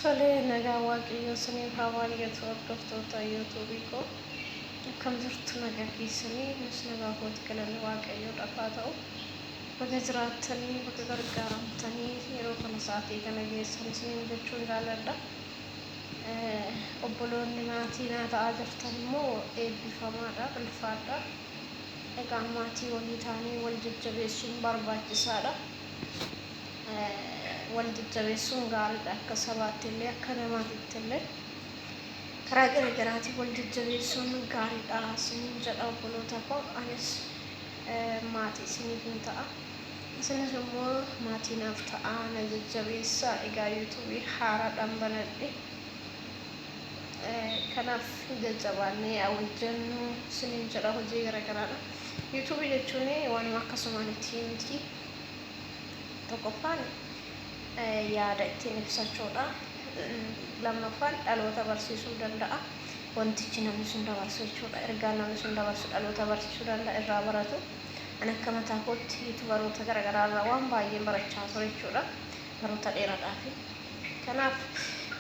Tole nagaa waaqayyo isiniif haa baay'atu hordoftoota yuutuubii koo akkam jirtu nagaa keessanii nus nagaa kooti galanni waaqayyoodhaaf haa ta'u bakka jiraattanii bakka gargaaramtanii yeroo kana sa'aatii kana geessan isiniin jechuun jaalladha. Obboloonni maatii naa ta'aa jirtan immoo eebbifamaadha ulfaadha. Egaa maatii walii taanii wal jajjabeessuun barbaachisaadha. Wal jajjabeessuun gaariidha akka sabaatti illee akka namaatitti illee karaa garaagaraatiin wal jajjabeessuun gaariidha isiniin jedha obboloota koo. Anis maatii isiniif hin ta'a isinis immoo maatii naaf ta'a na jajjabeessaa. Egaa yuutuubii haaraadhaan banadhe kanaaf jajjabaannee hojjennu isiniin jedha hojii garaagaraadha. Yuutuubii jechuun waanuma akkasumaatti miti. Tokkoffaan yaada ittiin ibsachuudha. Lammaffaan dhaloota barsiisuu danda'a. Wantichi namni sun dabarsu jechuudha. Ergaa namni sun dabarsu dhaloota barsiisuu danda'a irraa baratu. Ani akka mataa kootti yuutuubaroota garaagaraa irraa waan baay'een barachaa ture jechuudha. Baroota dheeraadhaaf. Kanaaf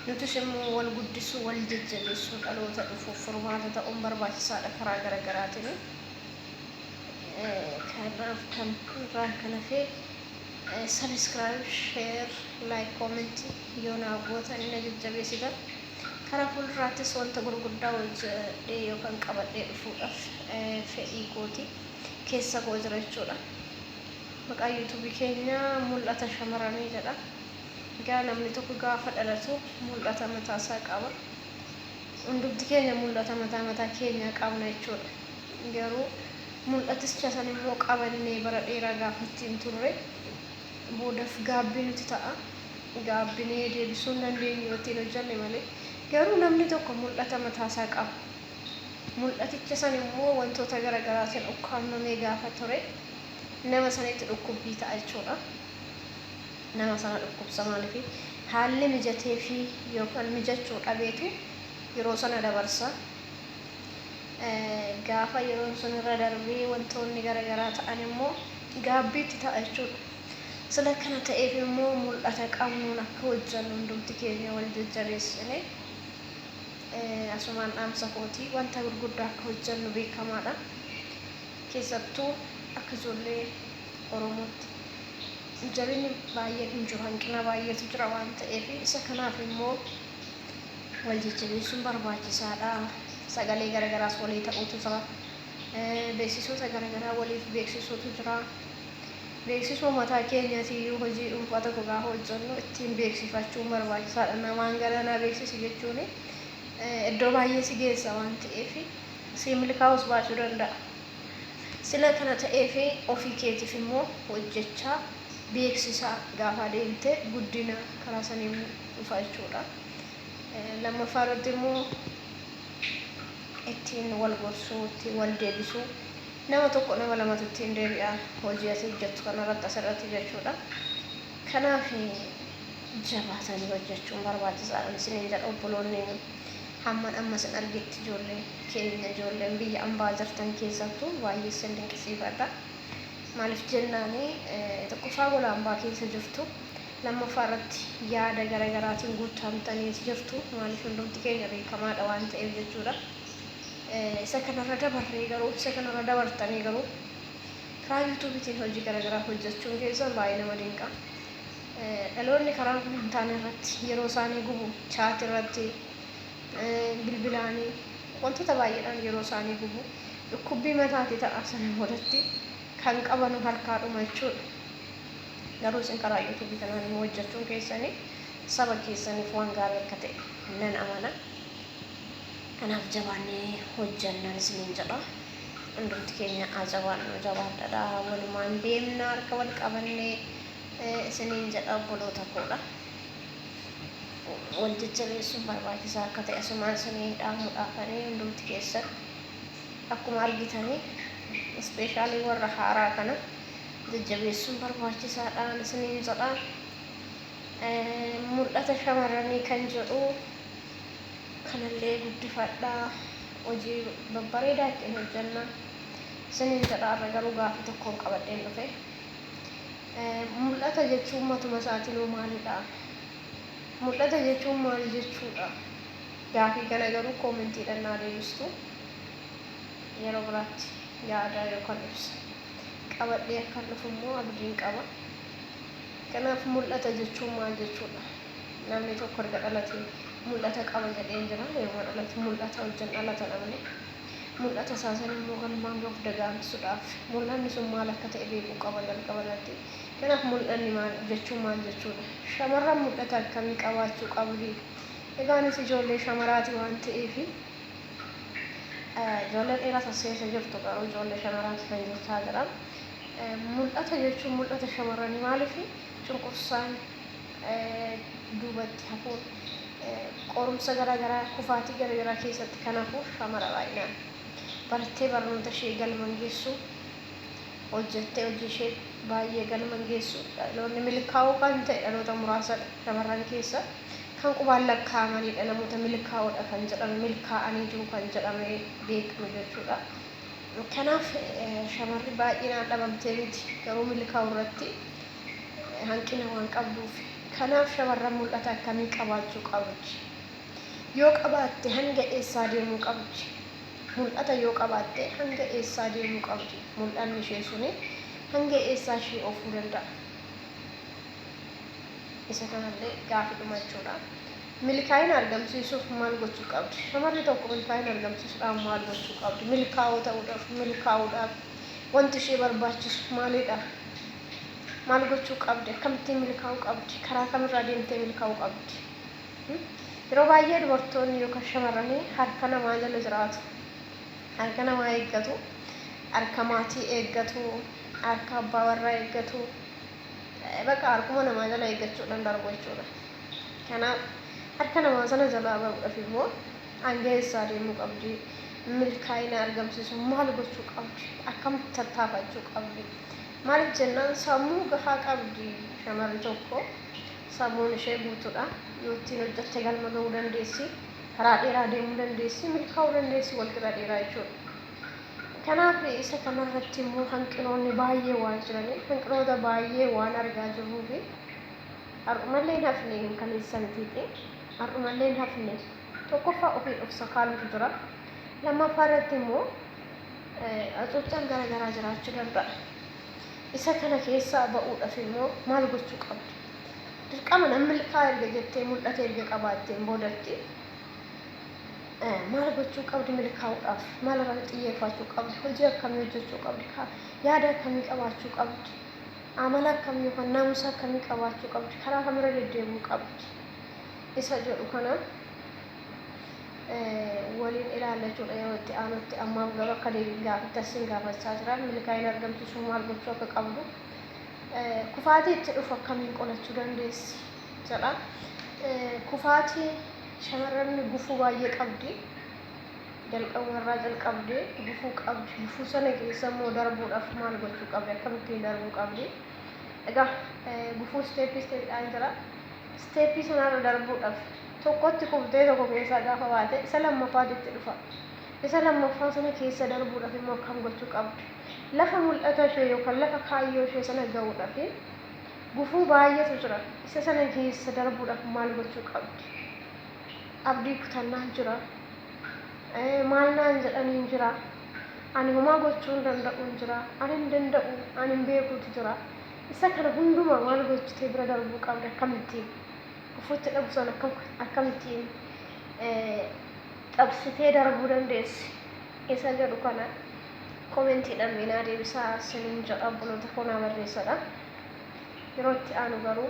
nutis immoo wal guddisuu wal jajjabeessuu dhaloota dhufuuf furmaata ta'uun barbaachisaadha karaa garaagaraatiin. Kanaaf kan irraa kana fee subscribe, share, like, comment yoo naaf gootan na jajjabeessitan karaa fuulduraattis wanta gurguddaa hojjedhee yookaan qabadhee dhufuudhaaf fedhii kooti keessa koo jira jechuudha. Maqaan yuutuubii keenyaa mul'ata shamarranii jedha. Egaa namni tokko gaafa dhalatu mul'ata mataasaa qaba. Hundumti keenya mul'ata mataa keenya qabna jechuudha. Garuu mul'aticha san immoo qabannee bara dheeraa gaafa ittiin turre boodaf gaabbii nuti ta'a. Gaabbinee deebisuu hin dandeenyu yoo ittiin hojjenne malee. Garuu namni tokko mul'ata mataasaa qaba. Mul'aticha san immoo wantoota garaagaraatiin ukkaamamee gaafa ture nama sanitti dhukkubbii ta'a jechuudha. Nama sana dhukkubsa maaliif haalli mijatee fi yookaan mijachuu dhabeetu yeroo sana dabarsa. Gaafa yeroon sun irra darbee wantoonni garaagaraa ta'an immoo gaabbiitti ta'a jechuudha. Sila kana ta'eef immoo mul'ata qabnuun akka hojjennu hundumti keenya wal jajjabeessine asumaan dhaamsa kooti wanta gurguddaa akka hojjennu beekamaadha. Keessattuu akka ijoollee Oromootti jabinni baay'een hin jiru, hanqina baay'eetu jira waan ta'eef isa kanaaf immoo wal jajjabeessuun barbaachisaadha. Sagalee garaagaraas walii ta'uutu jira. Beeksisoota garaagaraa waliif beeksisuutu jira. Beeksisuu mataa keenyaatiin hojii dhuunfaa tokko gaafa hojjennu ittiin beeksifachuun barbaachisaadha. Namaan garanaa beeksisi jechuun iddoo baay'ee si geessa waan ta'eef si milkaa'us baachuu danda'a. Sila kana ta'eef ofii keetiif immoo hojjechaa beeksisaa gaafa deemte guddina karaa saniin dhufa jechuudha. Lammaffaa irratti immoo ittiin wal gorsuu, ittiin wal deebisuu. Nama tokko nama lamatu ittiin deebi'a hojii asii hojjettu kanarratti asirratti jechuudha. Kanaaf jabaatanii hojjechuun barbaachisaadha isiniin jedha obboloonni. Hamman ammas hin argetti ijoollee keenya ijoolleen biyya ambaa jirtan keessattuu baay'ee isin dinqisiifadha. Maaliif jennaan tokkoffaa gola ambaa keessa jirtu. Lammaffaa irratti yaada garaagaraatiin guutamtanii jirtu. Maaliif hundumti keenya beekamaadha waan ta'eef jechuudha. Isa kanarra dabarree garuu isa kanarra dabartanii garuu karaa yuutuubiitiin hojii garaagaraa hojjechuun keessan baay'ee nama dinqa. Dhaloonni karaa kun hin taane irratti yeroo isaanii gubu chaat irratti bilbilaanii wantoota baay'eedhaan yeroo isaanii gubu dhukkubbii mataati ta'a sana boodatti kan qabanu harkaadhuma jechuudha. Garuu isin karaa yuutuubii kanaan immoo hojjechuun keessanii saba keessaniif waan gaarii akka ta'e nan amana. Kanaaf jabaannee hojjennan isiniin jedha. Hundumti keenya jabaannu jabaadha. Walumaan deemna harka wal qabannee isiniin jedha obboloota koodha. Wal jajjabeessuun barbaachisaa akka ta'e asumaan isiniin dhaamuudhaafanii hundumti keessan akkuma argitanii ispeeshaalii warra haaraa kana jajjabeessuun barbaachisaadha isiniin jedha. Mul'ata shamarranii kan jedhu kanallee guddifadhaa hojii babbareedaa ittiin hojjenna isiniin jedha. Irra garuu gaafa tokkoon qabadheen dhufe mul'ata jechuun matuma isaatiin maalidha? mul'ata jechuun maal jechuudha? Gaafii kana garuu koomentiidhaan naa deebistu yeroo biraatti yaada yookaan ibsa qabadhee akkan dhufu immoo abdiin qaba. Kanaaf mul'ata jechuun maal jechuudha? Namni tokko erga dhalatee mul'ata qaba jedheen jira. Yeroo dhalate mul'ata wajjin dhalata namni. Mul'ata isaa sana immoo galmaan of dagaagsuudhaaf mul'anni sun maal akka ta'e beekuu qaba jalqabarratti. Kanaaf mul'anni maal jechuun maal jechuudha? Shamarran mul'ata akkamii qabaachuu qabdi? Egaanis ijoollee shamaraati waan ta'eef ijoollee dheeraa sasseessa jirtu garuu ijoollee shamaraati kan jirtaa jira. Mul'ata jechuun mul'ata shamarranii maaliif cunqursaan duubatti hafuun qorumsa garaagaraa kufaatii garaagaraa keessatti kan hafuuf shamara baay'inaan barattee barnoota ishee galmaan geessu hojjettee hojii ishee baay'ee galmaan geessu dhaloonni milkaa'uu kan ta'e dhaloota muraasadha shamarran keessa kan qubaan lakkaa'amanidha namoota milkaa'uudha kan jedhame milkaa'anii jiru kan jedhame beekamu jechuudha. Kanaaf shamarri baay'inaan dhabamtee miti garuu milkaa'uu irratti hanqina waan qabduuf kanaaf shamarran mul'ata akkamii qabaachuu qabdi? Yoo qabaatte hanga eessaa deemuu qabdi? Mul'ata yoo qabaatte hanga eessaa deemuu qabdi? Mul'anni ishee suni hanga eessaa ishee oofuu danda'a? Isa kanallee gaafii dhumachuudha. Milkaa'ina argamsiisuuf maal gochuu qabdi? Shamarri tokko milkaa'ina argamsiisuudhaaf maal gochuu qabdi? Milkaa'uudhaaf wanti ishee barbaachisu maalidha? Maal gochuu qabdi? Akkamittiin milkaa'uu qabdi? Karaa kamirraa deemtee milkaa'uu qabdi? Yeroo baay'ee dubartoonni yookaan shamarranii harka namaa jala jiraatu. Harka namaa eeggatu, harka maatii eeggatu, harka abbaa warraa eeggatu. Bakka harkuma namaa jala eeggachuudhaan darbu jechuudha. Kanaaf harka namaa sana jalaa bahuudhaaf immoo hanga eessaa deemuu qabdi? Milkaa'ina argamsiisuuf maal gochuu qabdi? Akkamitti tattaafachuu qabdi? Maaliif jennaan sammuu gahaa qabdi shamarri tokko sammuun ishee guutuudha. Yoo ittiin hojjette galma gahuu dandeessi, karaa dheeraa deemuu dandeessi, milkaa'uu dandeessi walqixxa dheeraa jechuudha. Kanaaf isa kanarratti immoo hanqinoonni baay'ee waan jiraniif hanqinoota baay'ee waan argaa jirruu fi har'umallee hin hafne hin kaleessanitiifi har'umallee hin hafne tokkoffaa ofii dhufsa kaalutu jira. Lammaffaa irratti immoo hacuuccaan garaagaraa jiraachuu danda'a. Isa kana keessaa ba'uudhaaf immoo maal gochuu qabdi? Dirqama namni milkaa'e erga jettee mul'ata erga qabaatteen boodatti maal gochuu qabdi milkaa'uudhaaf? Maal irratti xiyyeeffachuu qabdi? Hojii akkamii hojjechuu qabdi? Yaada akkamii qabaachuu qabdi? Amala akkamii yookaan naamusa akkamii qabaachuu qabdi? Karaa kamirra deddeebi'uu qabdi? Isa jedhu kana waliin ilaallachuudha yeroo itti aanutti ammaaf garuu akka deebiin gaafitti asiin gaafachaa jira. Milkaa'ina argamsiisuu maal gochuu akka qabdu? Kufaatii itti dhufu akkamiin qolachuu dandeessi jedha. Kufaatii shamarran gufuu baay'ee qabdi. Jalqabumarraa jalqabdee gufuu qabdi. Gufuu sana keessa immoo darbuudhaaf maal gochuu qabdi? Akkamittiin darbuu qabdi? Egaa gufuu isteeppiidhaan jira. Isteeppii sanarra darbuudhaaf tokkotti kuftee tokko keessaa gaafa baate isa lammaffaatu itti dhufa. Isa lammaffaa sana keessa darbuudhaaf immoo akkam gochuu qabdi? Lafa mul'ata ishee yookaan lafa kaayyoo ishee sana gahuudhaaf gufuu baay'eetu jira. Isa sana keessa darbuudhaaf maal gochuu qabdi? Abdii kutannaan jira. Maal naan jedhaniin jira. Ani homaa gochuu hin danda'u jira. Ani hin danda'u, ani hin beekuutu jira. Isa kana hundumaa maal gochitee bira darbuu qabdi? Akkamittiin? Gufuutti dhabu sana akkamittiin qabsitee darbuu dandeessi? Isa jedhu kana koomentiidhaan naa deebisaa isiniin jedha obboloota foonaa barreessadha. Yeroo itti aanu garuu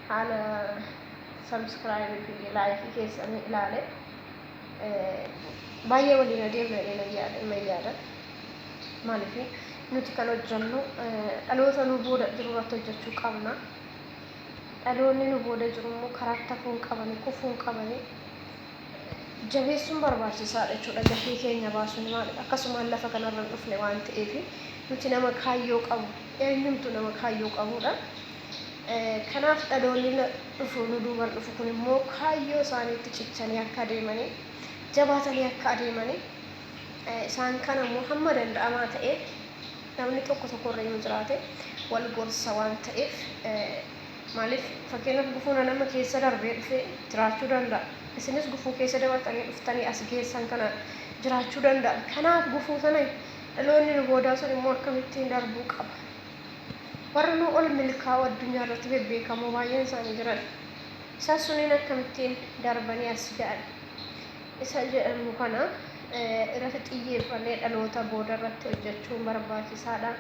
haala sabskiraaybii fi laayikii keessanii ilaale baay'ee waliin adeemna jedhee yaada. Maaliif nuti kan hojjennu dhaloota nu booda jiru irratti hojjechuu qabna. Dhaloonni nu booda jiru immoo karaa tafuun qabanii kufuun qabanii jabeessuun barbaachisaadha jechuudha. Gahee keenya baasuun maalidha? Akkasumaan lafa kanarra hin dhufne waan ta'eef nuti nama kaayyoo qabu eenyumtu nama kaayyoo qabudha. Kanaaf dhaloonni dhufu nu duuban dhufu kun immoo kaayyoo isaaniitti cichanii akka adeemanii jabaatanii akka adeemanii isaan kana immoo hamma danda'amaa ta'e namni tokko tokkorra yoo jiraate wal gorsa waan ta'eef maaliif fakkeenyaaf gufuun nama keessa darbee dhufee jiraachuu danda'a. Isinis gufuu keessa dabartanii dhuftanii as geessan kana jiraachuu danda'a. Kanaaf gufuu sana dhaloonni nu boodaa sun immoo akkamittiin darbuu qaba. Warra nu ol milkaa'u addunyaa irratti bebbeekamoo baay'een isaanii jiran. Isaan suniin akkamittiin darbanii as ga'an. Isa jedhamu kana irratti xiyyeeffannee dhaloota booda irratti hojjechuun barbaachisaadha.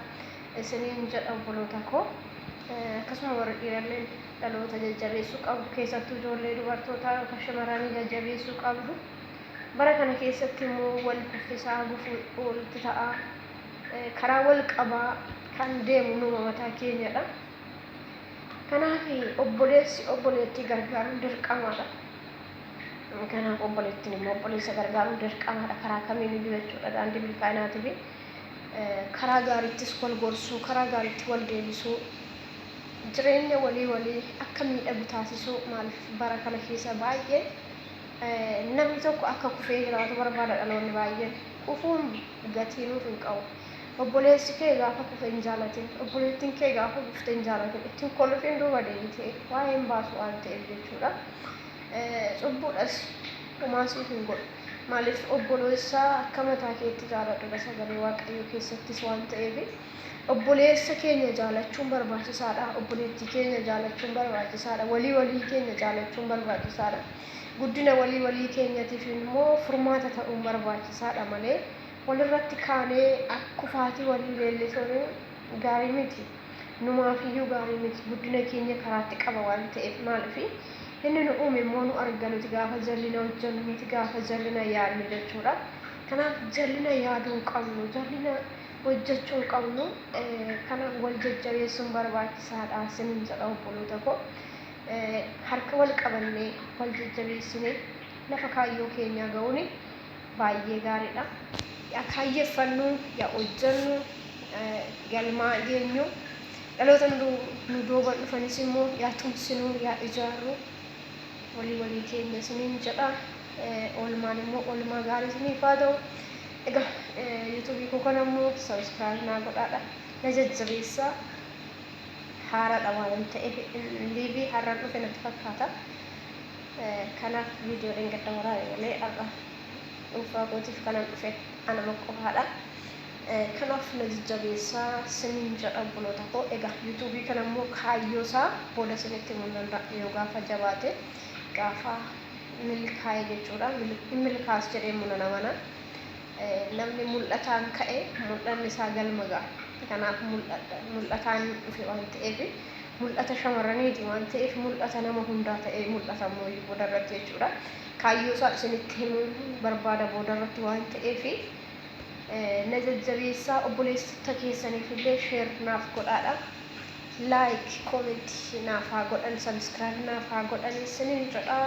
Isiniin jedha obboloota koo. Akkasuma warra dhiiralleen dhaloota jajjabeessuu qabdu, keessattuu ijoollee dubartootaa yookaan shamarranii jajjabeessuu qabdu. Bara kana keessatti immoo wal kuffisaa gufuu walitti ta'a. Karaa wal qabaa kan deemu numa mataa keenyadha. Kanaaf obboleessi obboleettii gargaaruun dirqamaadha. Kanaaf obboleettiin immoo obboleessa gargaaruun dirqamaadha. Karaa kamiin jechuudha daandii milkaa'inaatii fi karaa gaariittis wal gorsuu, karaa gaariitti wal deebisuu, jireenya walii akka miidhagu taasisuu. Maaliif bara kana keessa baay'ee namni tokko akka kufee jiraatu barbaada dhaloonni baay'een. Kufuun gatii nuuf hin qabu. Obboleessi kee gaafa kufe hin jaalatin, obboleettiin kee gaafa kufte hin jaalatin, ittiin kolfeen duuba deemtee waa'ee hin baasu waan ta'eef jechuudha. Cubbuudhas dhumaasiif hin godhu. Maaliif obboleessa akka mataa keetti jaaladudha sagalee Waaqayyoo keessattis waan ta'eef obboleessa keenya jaalachuun barbaachisaadha. Obboleettii keenya jaalachuun barbaachisaadha. Walii keenya jaalachuun barbaachisaadha. Guddina walii keenyatiif immoo furmaata ta'uun barbaachisaadha malee walirratti kaanee akkufaatii walii leellisuun gaarii miti. Numaafiyyuu gaarii miti. Guddina keenya karaatti qaba waan ta'eef maaliif inni nu uume immoo nu arga nuti gaafa jallina hojjennu miti gaafa jallina yaadnu jechuudha. Kanaaf jallina yaaduu hin qabnu, jallina hojjechuu hin qabnu. Kanaaf wal jajjabeessuun barbaachisaadha. Isiniin jedha obboloota koo. Harka wal qabannee wal jajjabeessinee lafa kaayyoo keenya ga'uun baay'ee gaariidha. Yaa kaayyeeffannu, yaa hojjennu, galmaa geenyu. Dhaloota nu duubaan dhufanis immoo yaa tumsinu, yaa ijaarru. Walii keenya isiniin jedha. Oolmaan immoo oolmaa gaarii isiniif haa ta'u. Egaa yuutuubii koo kana immoo sabiskiraayib naa godhaadha. Na jajjabeessaa. Haaraadha waan ta'eef liivii har'aan dhufe natti fakkaata. Kanaaf viidiyoodhaan gadda waraabee malee har'a dhuunfaa kootiif kanan dhufe anuma qofaadha. Kanaaf na jajjabeessaa isiniin jedha obboloota koo. Egaa yuutuubii kana immoo kaayyoosaa booda isinitti himuu danda'a yoo gaafa jabaate gaafa milkaa'e jechuudha. Milkaa'as jedhee muna namana. Namni mul'ataan ka'e mul'anni isaa galma ga'a. Kanaaf mul'ataan dhufe waan ta'eef mul'ata shamarraniiti waan ta'eef mul'ata nama hundaa ta'ee mul'ata immoo booda irratti jechuudha. Kaayyoosaa isinitti himuu barbaada booda irratti waan ta'eef na jajjabeessaa. Obboleessota keessaniif illee sheer naaf godhaadha. Like, comment naaf haa godhan, subscribe naaf haa godhan. Isiniin jedha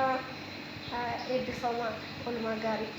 eebbifamaa oolmaa gaarii.